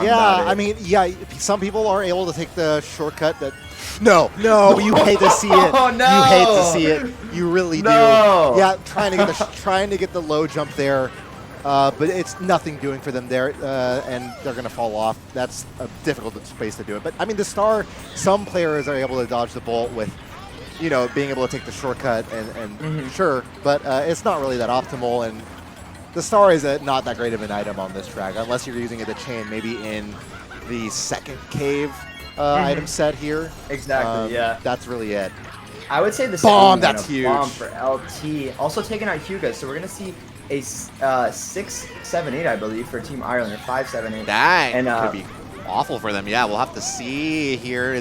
[SPEAKER 2] Yeah,
[SPEAKER 1] I mean, yeah, some people are able to take the shortcut that. No, you hate to see it.
[SPEAKER 2] Oh, no.
[SPEAKER 1] You hate to see it. You really do.
[SPEAKER 2] No.
[SPEAKER 1] Yeah, trying to get the low jump there, but it's nothing doing for them there, and they're gonna fall off. That's a difficult space to do it. But I mean, the star, some players are able to dodge the bolt with, you know, being able to take the shortcut and sure, but it's not really that optimal. And the star is not that great of an item on this track, unless you're using it to chain maybe in the 2nd cave item set here.
[SPEAKER 2] Exactly, yeah.
[SPEAKER 1] That's really it.
[SPEAKER 2] I would say the
[SPEAKER 1] bomb, that's huge.
[SPEAKER 2] Bomb for LT. Also taking out Hyuga, so we're going to see a 6-7-8, I believe, for Team Ireland, or 5-7-8.
[SPEAKER 1] Dang, and could be awful for them. Yeah, we'll have to see here.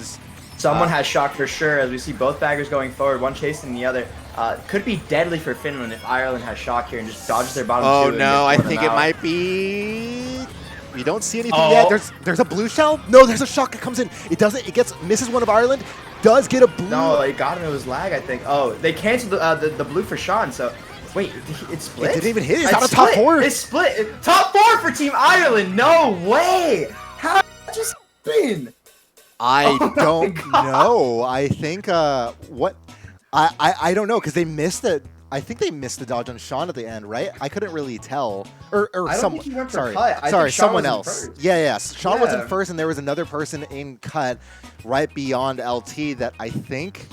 [SPEAKER 2] Someone has shock for sure, as we see both baggers going forward, one chasing the other. Could be deadly for Finland if Ireland has shock here and just dodges their bottom 2.
[SPEAKER 1] Oh no, I think it might be. We don't see anything yet. There's a blue shell. No, there's a shock that comes in. It doesn't. It misses one of Ireland. Does get a blue.
[SPEAKER 2] No, it got him. It was lag, I think. Oh, they canceled the blue for Sean. So wait, it split.
[SPEAKER 1] It didn't even hit. It's not a top 4.
[SPEAKER 2] It split. Top 4 for Team Ireland. No way. How just been?
[SPEAKER 1] I don't know. I think what I don't know, because they missed it. I think they missed the dodge on Sean at the end, right? I couldn't really tell. Or someone. Sorry, someone else. Yeah. Sean was in first, and there was another person in cut right beyond LT that I think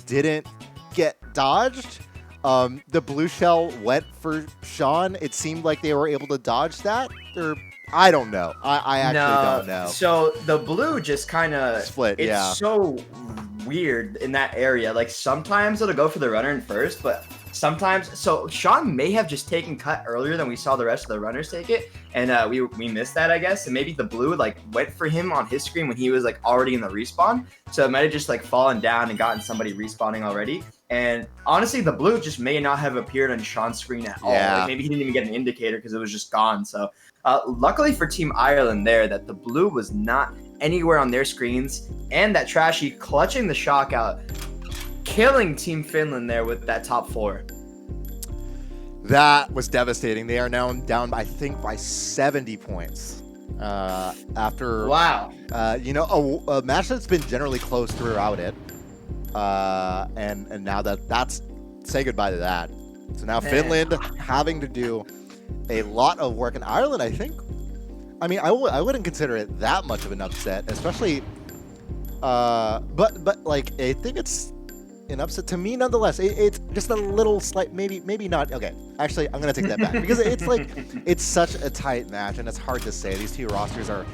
[SPEAKER 1] didn't get dodged. The blue shell went for Sean. It seemed like they were able to dodge that, or I don't know. I actually don't know.
[SPEAKER 2] So the blue just kind of
[SPEAKER 1] split.
[SPEAKER 2] It's so weird in that area. Like sometimes it'll go for the runner in first, but sometimes. So Sean may have just taken cut earlier than we saw the rest of the runners take it, and we missed that, I guess. And maybe the blue like went for him on his screen when he was like already in the respawn. So it might have just like fallen down and gotten somebody respawning already. And honestly, the blue just may not have appeared on Sean's screen at all. Like maybe he didn't even get an indicator because it was just gone. So luckily for Team Ireland there, that the blue was not anywhere on their screens, and that Trashy clutching the shock out. killing Team Finland there with that top 4.
[SPEAKER 1] That was devastating. They are now down, I think, by 70 points. After a match that's been generally close throughout it, and now that's say goodbye to that. So now Finland having to do a lot of work, and Ireland, I think. I mean, I wouldn't consider it that much of an upset, especially. But like I think it's an upset to me nonetheless. It's just a little slight, maybe not. Okay, actually, I'm gonna take that back because it's like it's such a tight match, and it's hard to say. These two rosters are,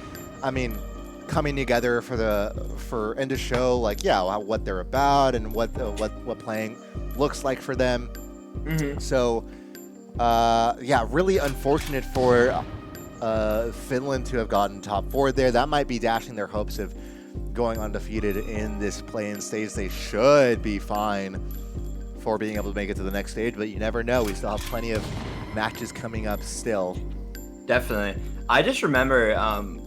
[SPEAKER 1] I mean, coming together and to show like what they're about and what playing looks like for them. So, really unfortunate for Finland to have gotten top 4 there. That might be dashing their hopes of going undefeated in this play-in stage. They should be fine for being able to make it to the next stage, but you never know. We still have plenty of matches coming up still.
[SPEAKER 2] Definitely. I just remember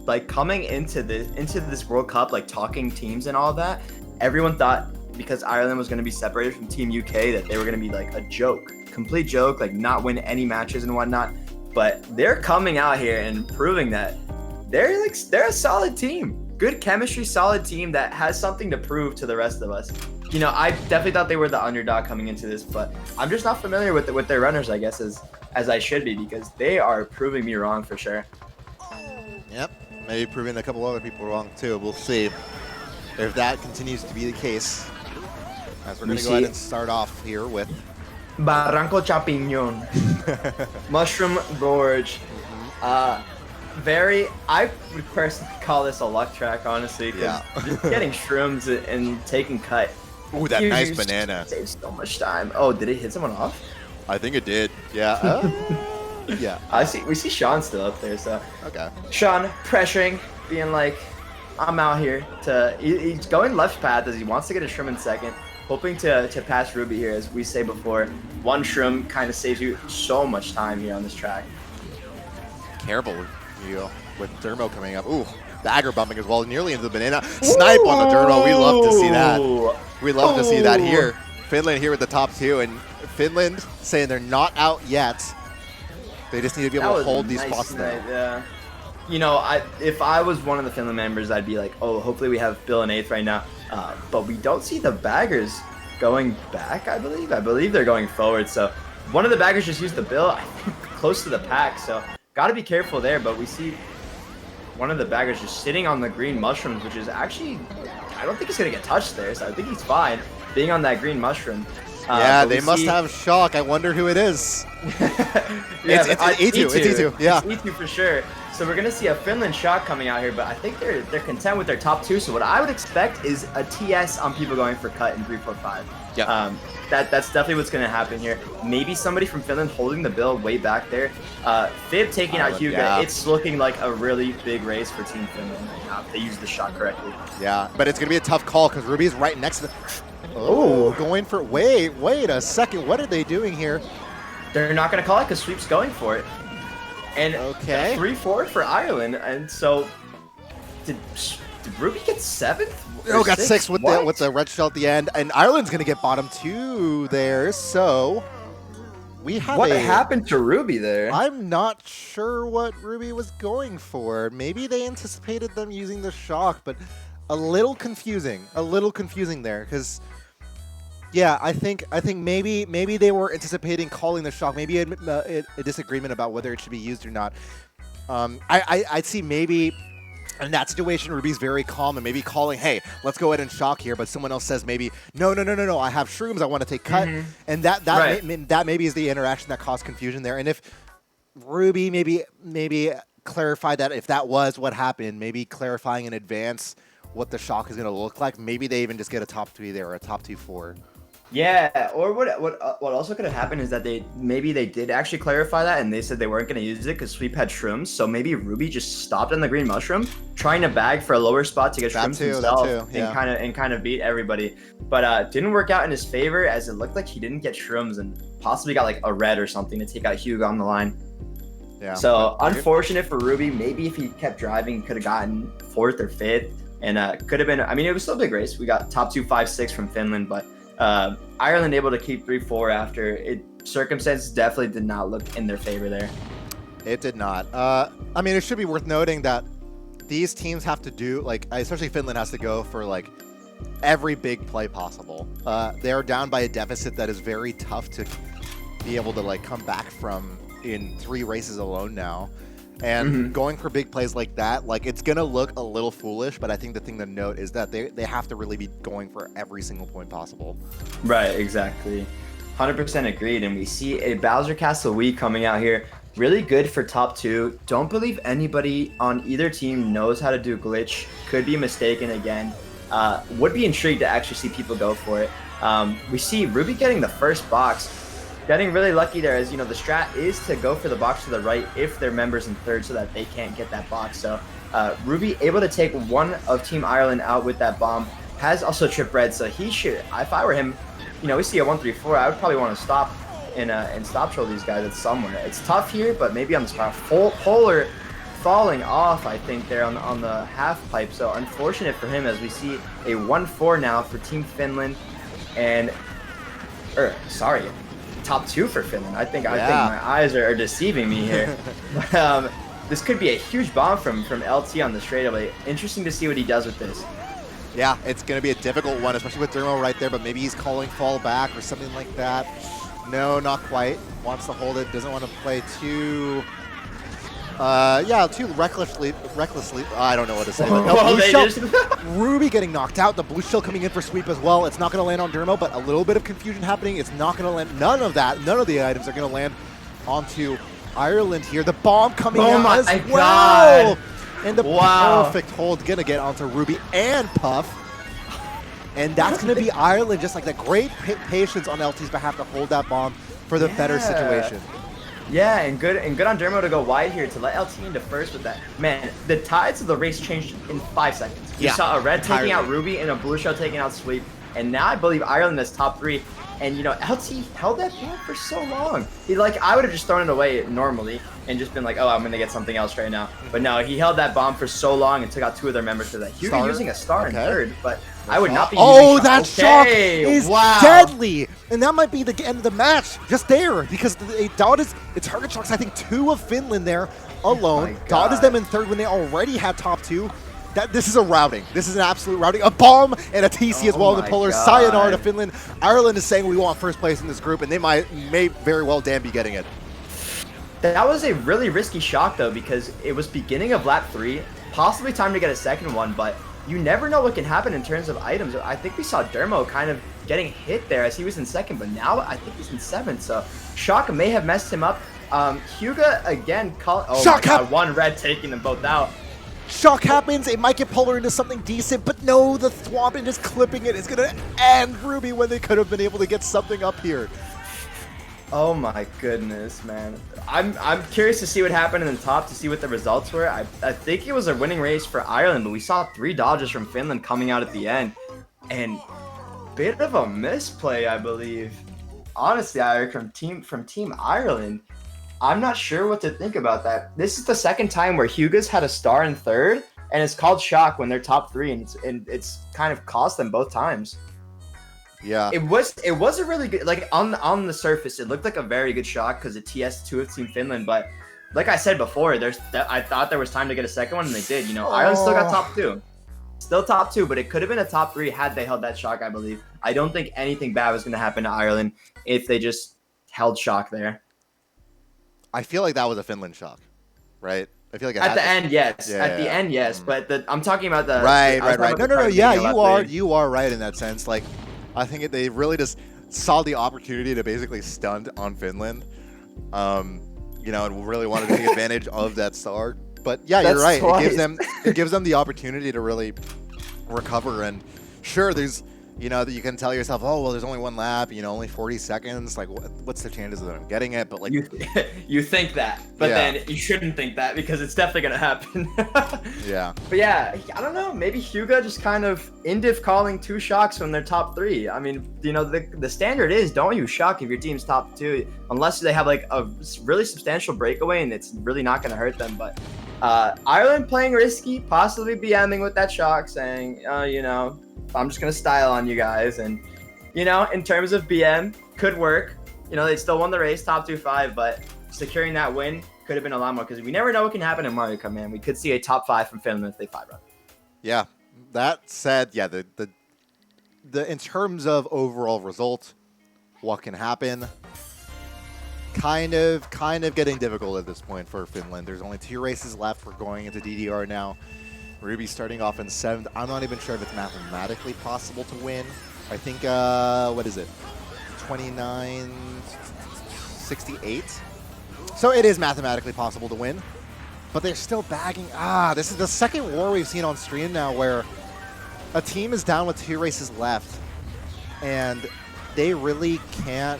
[SPEAKER 2] like coming into this World Cup, like talking teams and all that, everyone thought because Ireland was going to be separated from Team UK that they were going to be like a joke, complete joke, like not win any matches and whatnot. But they're coming out here and proving that they're a solid team. Good chemistry, solid team that has something to prove to the rest of us. You know, I definitely thought they were the underdog coming into this, but I'm just not familiar with their runners, I guess, as I should be, because they are proving me wrong for sure.
[SPEAKER 1] Yep, maybe proving a couple other people wrong too. We'll see if that continues to be the case. As we're going to go ahead and start off here with
[SPEAKER 2] Barranco Champiñón. Mushroom Gorge. I would personally call this a luck track, honestly, because just getting shrooms and taking cut.
[SPEAKER 1] Ooh, that nice banana.
[SPEAKER 2] Saves so much time. Oh, did it hit someone off?
[SPEAKER 1] I think it did. Yeah.
[SPEAKER 2] Yeah. We see Sean still up there, so.
[SPEAKER 1] Okay.
[SPEAKER 2] Sean pressuring, being like, I'm out here he's going left path as he wants to get a shroom in second, hoping to pass Ruby here, as we say before. One shroom kind of saves you so much time here on this track.
[SPEAKER 1] Careful with Dermo coming up. Ooh, dagger bumping as well, nearly into the banana. Snipe on the Dermo. We love to see that. We love to see that here. Finland here with the top 2, and Finland saying they're not out yet. They just need to be able to hold these spots there.
[SPEAKER 2] Yeah. You know, if I was one of the Finland members, I'd be like, oh, hopefully we have Bill in 8th right now. But we don't see the baggers going back, I believe. I believe they're going forward. So one of the baggers just used the Bill, I think, close to the pack. So got to be careful there. But we see one of the baggers just sitting on the green mushrooms, which is actually, I don't think he's going to get touched there. So I think he's fine being on that green mushroom.
[SPEAKER 1] Yeah, they must have shock. I wonder who it is.
[SPEAKER 2] It's
[SPEAKER 1] Eetu. It's Eetu. Yeah.
[SPEAKER 2] It's Eetu for sure. So we're going to see a Finland shock coming out here, but I think they're content with their top 2. So what I would expect is a TS on people going for cut in 3, 4, 5.
[SPEAKER 1] Yeah.
[SPEAKER 2] That's definitely what's going to happen here. Maybe somebody from Finland holding the bill way back there. Fib taking out Hyuga. Yeah. It's looking like a really big race for Team Finland right now if they use the shot correctly.
[SPEAKER 1] Yeah, but it's going to be a tough call because Ruby's right next to the... Oh, going for... Wait a second. What are they doing here?
[SPEAKER 2] They're not going to call it because Suip's going for it. And 3-4 for Ireland. And so, did Ruby get 7th?
[SPEAKER 1] Oh, got 6 with the red shell at the end. And Ireland's going to get bottom 2 there. So, we have
[SPEAKER 2] What happened to Ruby there?
[SPEAKER 1] I'm not sure what Ruby was going for. Maybe they anticipated them using the shock, but a little confusing. A little confusing there because... Yeah, I think maybe they were anticipating calling the shock. Maybe a disagreement about whether it should be used or not. I'd see maybe in that situation Ruby's very calm and maybe calling, hey, let's go ahead and shock here. But someone else says maybe no, I have shrooms, I want to take cut, and that maybe is the interaction that caused confusion there. And if Ruby maybe clarified that if that was what happened, maybe clarifying in advance what the shock is going to look like, maybe they even just get a top 3 there or a top 2-4.
[SPEAKER 2] Yeah, or what also could have happened is that they did actually clarify that and they said they weren't going to use it because Suip had shrooms. So maybe Ruby just stopped on the green mushroom, trying to bag for a lower spot to get shrooms himself and kind of beat everybody. But didn't work out in his favor as it looked like he didn't get shrooms and possibly got like a red or something to take out Hyuga on the line. Yeah. So unfortunate for Ruby. Maybe if he kept driving, he could have gotten 4th or 5th. And could have been, I mean, it was still a big race. We got top 2, 5, 6 from Finland, but Ireland able to keep 3-4 after it. Circumstances definitely did not look in their favor there.
[SPEAKER 1] It did not. I mean, it should be worth noting that these teams have to do, like, especially Finland has to go for, like, every big play possible. They are down by a deficit that is very tough to be able to, like, come back from in 3 races alone now. And going for big plays like that, like, it's going to look a little foolish, but I think the thing to note is that they have to really be going for every single point possible.
[SPEAKER 2] Right, exactly. 100% agreed. And we see a Bowser Castle Wii coming out here. Really good for top 2. Don't believe anybody on either team knows how to do glitch. Could be mistaken again. Would be intrigued to actually see people go for it. We see Ruby getting the first box. Getting really lucky there, as you know, the strat is to go for the box to the right if they're members in third so that they can't get that box. So Ruby able to take one of Team Ireland out with that bomb. Has also trip red, so he should, if I were him, you know, we see a 1-3-4, I would probably want to stop and stop troll these guys at somewhere. It's tough here, but maybe on the spot. Polar falling off, I think, there on the half pipe. So unfortunate for him as we see a 1-4 now for Team Finland. And, sorry, top 2 for Finland. I think my eyes are deceiving me here. This could be a huge bomb from LT on the straightaway. Interesting to see what he does with this.
[SPEAKER 1] Yeah, it's going to be a difficult one, especially with Dermo right there, but maybe he's calling fall back or something like that. No, not quite. Wants to hold it, doesn't want to play too... too recklessly. I don't know what to say. But no, blue shell, Ruby getting knocked out. The blue shell coming in for Suip as well. It's not going to land on Dermo, but a little bit of confusion happening. It's not going to land. None of that. None of the items are going to land onto Ireland here. The bomb coming out as well. And the perfect hold going to get onto Ruby and Puffe. And that's going to be Ireland, just like the great patience on LT's behalf to hold that bomb for the better situation.
[SPEAKER 2] Yeah, and good on Dermo to go wide here to let LT into first with that. Man, the tides of the race changed in 5 seconds. You saw a red taking out Ruby and a blue shell taking out Suip. And now I believe Ireland is top 3. And, you know, LT held that bomb for so long. I would have just thrown it away normally and just been like, oh, I'm going to get something else right now. But no, he held that bomb for so long and took out 2 of their members for that. Hyuga using a star in third, but I would not be using
[SPEAKER 1] that shock is deadly. And that might be the end of the match just there because it's target shocks, I think, 2 of Finland there alone. Dotted them in third when they already had top 2. This is a routing. This is an absolute routing. A bomb and a TC as well in the polar. Sayonara to Finland. Ireland is saying we want first place in this group, and they may very well damn be getting it.
[SPEAKER 2] That was a really risky shock, though, because it was beginning of lap 3, possibly time to get a second one, but you never know what can happen in terms of items. I think we saw Dermo kind of getting hit there as he was in second, but now I think he's in 7th, so shock may have messed him up. Hyuga, again, one red taking them both out.
[SPEAKER 1] Shock happens, it might get Polar into something decent, but no, the Thwompin just clipping it is going to end Ruby when they could have been able to get something up here.
[SPEAKER 2] Oh my goodness, man. I'm curious to see what happened in the top, to see what the results were. I think it was a winning race for Ireland, but we saw 3 dodges from Finland coming out at the end. And bit of a misplay, I believe. Honestly, from Team Ireland. I'm not sure what to think about that. This is the second time where Hyuga's had a star in third, and it's called shock when they're top 3, and it's kind of cost them both times.
[SPEAKER 1] Yeah,
[SPEAKER 2] it was a really good, like, on the surface, it looked like a very good shock because it TS2 of Team Finland. But like I said before, I thought there was time to get a second one, and they did. You know, Ireland still got top 2, still top 2, but it could have been a top 3 had they held that shock. I believe. I don't think anything bad was going to happen to Ireland if they just held shock there.
[SPEAKER 1] I feel like that was a Finland shock, right? I feel like
[SPEAKER 2] at the end, yes.
[SPEAKER 1] Yeah,
[SPEAKER 2] at the end, yes. But I'm talking about the
[SPEAKER 1] right. No. Yeah, you are right in that sense. Like, I think they really just saw the opportunity to basically stunt on Finland, you know, and really wanted to take advantage of that star. But yeah, you're right. It gives them the opportunity to really recover. And sure, there's, you know, that you can tell yourself, oh, well, there's only 1 lap, you know, only 40 seconds. Like, what's the chances of them getting it? But, like,
[SPEAKER 2] you think that, but then you shouldn't think that because it's definitely going to happen.
[SPEAKER 1] Yeah.
[SPEAKER 2] But yeah, I don't know. Maybe Hyuga just kind of indiff calling 2 shocks when they're top 3. I mean, you know, the standard is don't use shock if your team's top 2, unless they have, like, a really substantial breakaway and it's really not going to hurt them. But Ireland playing risky, possibly BMing with that shock, saying, you know, I'm just going to style on you guys. And you know, in terms of BM, could work. You know, they still won the race, top 2-5, but securing that win could have been a lot more because we never know what can happen in Mario Kart, man. We could see a top 5 from Finland if they 5-run.
[SPEAKER 1] Yeah. That said, yeah, the in terms of overall result, what can happen, kind of getting difficult at this point for Finland. There's only 2 races left. We're going into DDR now. Ruby starting off in 7th. I'm not even sure if it's mathematically possible to win. I think, what is it? 29-68. So it is mathematically possible to win, but they're still bagging. This is the second war we've seen on stream now where a team is down with 2 races left, and they really can't.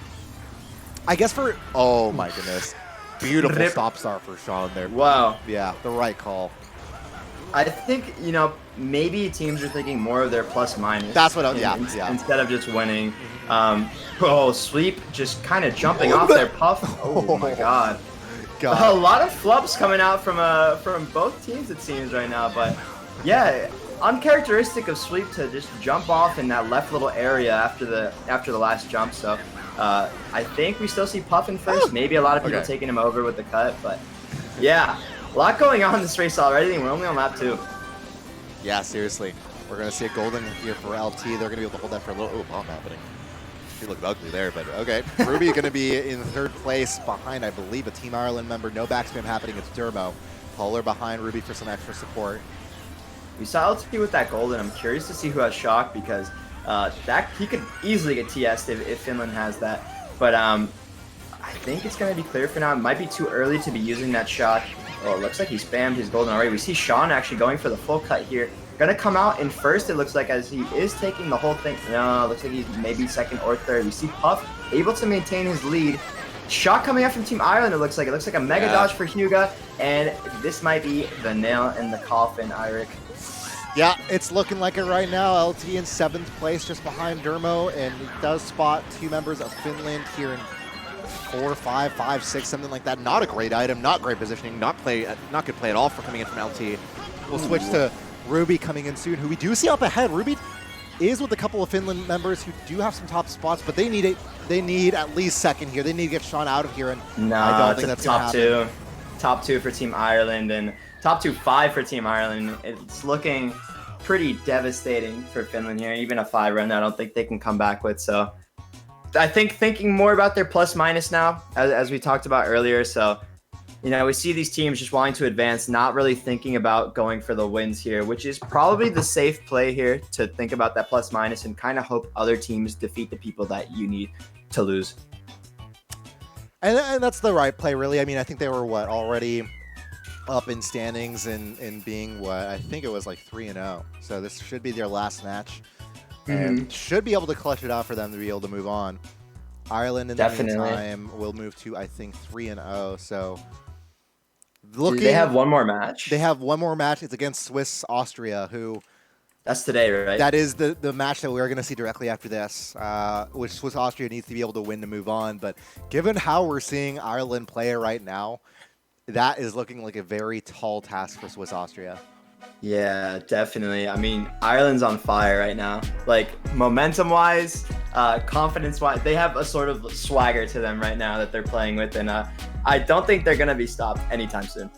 [SPEAKER 1] I guess for oh my goodness, beautiful stop start for Sean there.
[SPEAKER 2] Wow.
[SPEAKER 1] Yeah, the right call.
[SPEAKER 2] I think, you know, maybe teams are thinking more of their plus minus.
[SPEAKER 1] That's what. Yeah.
[SPEAKER 2] Instead of just winning. Suip just kind of jumping off their Puff. Oh my God. A lot of flubs coming out from both teams, it seems, right now. But yeah, uncharacteristic of Suip to just jump off in that left little area after the last jump. So I think we still see Puff in first. Maybe a lot of people taking him over with the cut, but yeah, a lot going on in this race already, and we're only on lap 2.
[SPEAKER 1] Yeah, seriously, we're gonna see a golden here for LT. They're gonna be able to hold that for a little. Oh, bomb happening. He looked ugly there, but okay. Ruby going to be in 3rd place behind, I believe, a Team Ireland member. No backspam happening. It's Dermo. Polar behind Ruby for some extra support.
[SPEAKER 2] We saw LT with that golden. I'm curious to see who has shock because that he could easily get TS'd if Finland has that. But I think it's going to be clear for now. It might be too early to be using that shock. Oh, it looks like he spammed his golden already. We see Sean actually going for the full cut here. Gonna come out in first, it looks like, as he is taking the whole thing. No, it looks like he's maybe 2nd or 3rd. We see Puff able to maintain his lead. Shot coming out from Team Ireland, it looks like. It looks like a mega dodge for Hyuga, and this might be the nail in the coffin, Eirik.
[SPEAKER 1] Yeah, it's looking like it right now. LT in 7th place, just behind Dermo, and he does spot 2 members of Finland here in 4, 5, 5, 6, something like that. Not a great item, not great positioning, not good play at all for coming in from LT. We'll switch to Ruby coming in soon, who we do see up ahead. Ruby is with a couple of Finland members who do have some top spots, but they need at least 2nd here. They need to get Sean out of here, and I don't think that's
[SPEAKER 2] top 2. Top 2 for Team Ireland, and top 2-5 for Team Ireland. It's looking pretty devastating for Finland here. Even a 5-run, I don't think they can come back with. So I think thinking more about their plus minus now, as we talked about earlier. So, you know, we see these teams just wanting to advance, not really thinking about going for the wins here, which is probably the safe play here to think about that plus minus and kind of hope other teams defeat the people that you need to lose.
[SPEAKER 1] And that's the right play, really. I mean, I think they were, already up in standings and being, I think it was like 3-0. So this should be their last match. And should be able to clutch it out for them to be able to move on. Ireland, in the meantime, will move to, I think, 3-0. So
[SPEAKER 2] they have one more match?
[SPEAKER 1] They have one more match. It's against Swiss Austria, who...
[SPEAKER 2] That's today, right?
[SPEAKER 1] That is the match that we're going to see directly after this, which Swiss Austria needs to be able to win to move on. But given how we're seeing Ireland play right now, that is looking like a very tall task for Swiss Austria.
[SPEAKER 2] Yeah, definitely. I mean, Ireland's on fire right now. Like, momentum-wise, confidence-wise, they have a sort of swagger to them right now that they're playing with, and I don't think they're going to be stopped anytime soon.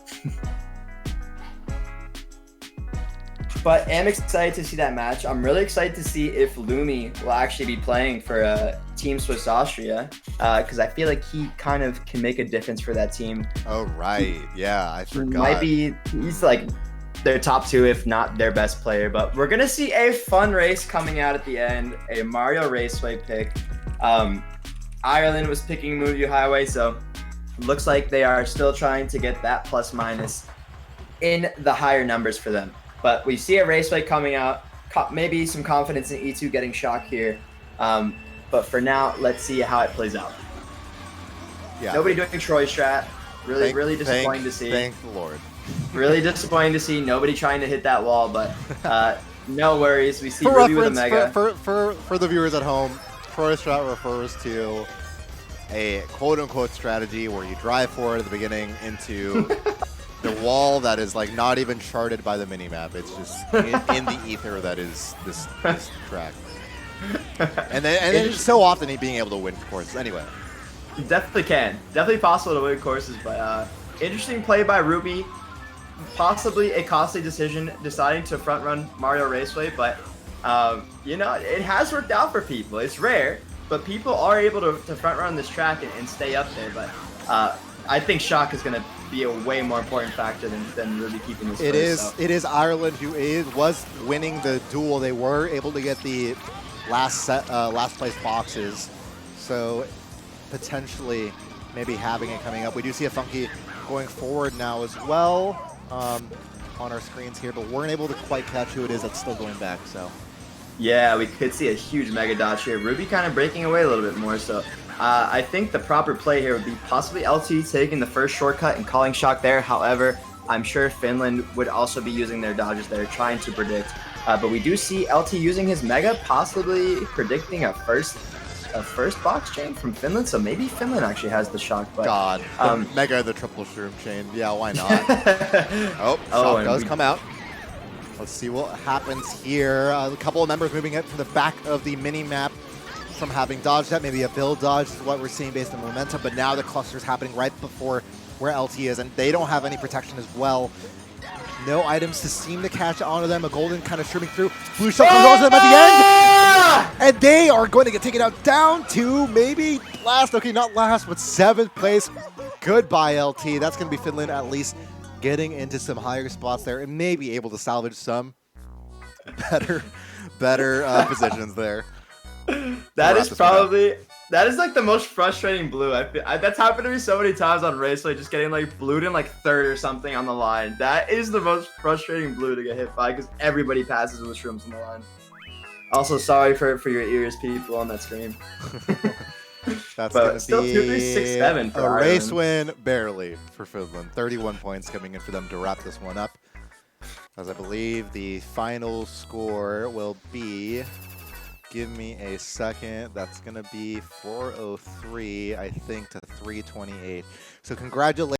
[SPEAKER 2] But I'm excited to see that match. I'm really excited to see if Lumi will actually be playing for Team Swiss Austria, because I feel like he kind of can make a difference for that team.
[SPEAKER 1] Oh, right. Yeah, I forgot.
[SPEAKER 2] He's like their top 2, if not their best player. But we're going to see a fun race coming out at the end, a Mario Raceway pick. Ireland was picking Moonview Highway, so looks like they are still trying to get that plus minus in the higher numbers for them. But we see a Raceway coming out, maybe some confidence in Eetu getting shocked here. But for now, let's see how it plays out.
[SPEAKER 1] Yeah.
[SPEAKER 2] Nobody doing Troy strat. Really disappointing to see.
[SPEAKER 1] Thank the Lord.
[SPEAKER 2] Really disappointing to see. Nobody trying to hit that wall, but no worries. We see Ruby with a mega.
[SPEAKER 1] For the viewers at home, Troy strat refers to a quote-unquote strategy where you drive forward at the beginning into the wall that is like not even charted by the minimap. It's just in the ether that is this track. and then so often he being able to win courses. Anyway,
[SPEAKER 2] You definitely can. Definitely possible to win courses, but interesting play by Ruby. Possibly a costly decision deciding to front run Mario Raceway, but you know, it has worked out for people. It's rare, but people are able to front run this track and stay up there. But I think Shock is going to be a way more important factor than Ruby keeping this.
[SPEAKER 1] It is Ireland who was winning the duel. They were able to get the last place boxes, so potentially maybe having it coming up. We do see a Funky going forward now as well on our screens here, but weren't able to quite catch who it is that's still going back. So
[SPEAKER 2] yeah, we could see a huge mega dodge here. Ruby kind of breaking away a little bit more. So I think the proper play here would be possibly LT taking the first shortcut and calling Shock there. However, I'm sure Finland would also be using their dodges there, trying to predict. But we do see LT using his mega, possibly predicting a first box chain from Finland. So maybe Finland actually has the Shock. But,
[SPEAKER 1] God, the mega, the triple shroom chain. Yeah, why not? Shock does come out. Let's see what happens here. A couple of members moving it from the back of the mini-map from having dodged that. Maybe a build dodge is what we're seeing based on momentum, but now the cluster is happening right before where LT is, and they don't have any protection as well. No items to seem to catch onto them. A golden kind of streaming through. Blue shot comes onto them at the end, and they are going to get taken out down to maybe last. Okay, not last, but 7th place. Goodbye, LT. That's going to be Finland at least getting into some higher spots there and maybe able to salvage some better positions there.
[SPEAKER 2] That is like the most frustrating blue. That's happened to me so many times on Raceway, just getting like blued in like 3rd or something on the line. That is the most frustrating blue to get hit by because everybody passes with shrooms on the line. Also, sorry for your ears, people on that screen.
[SPEAKER 1] That's going to
[SPEAKER 2] still
[SPEAKER 1] be
[SPEAKER 2] 2, 3, 6, 7 for
[SPEAKER 1] a
[SPEAKER 2] Ireland.
[SPEAKER 1] race win, barely, for Finland. 31 points coming in for them to wrap this one up. As I believe the final score will be, give me a second, that's going to be 403, I think, to 328. So congratulations.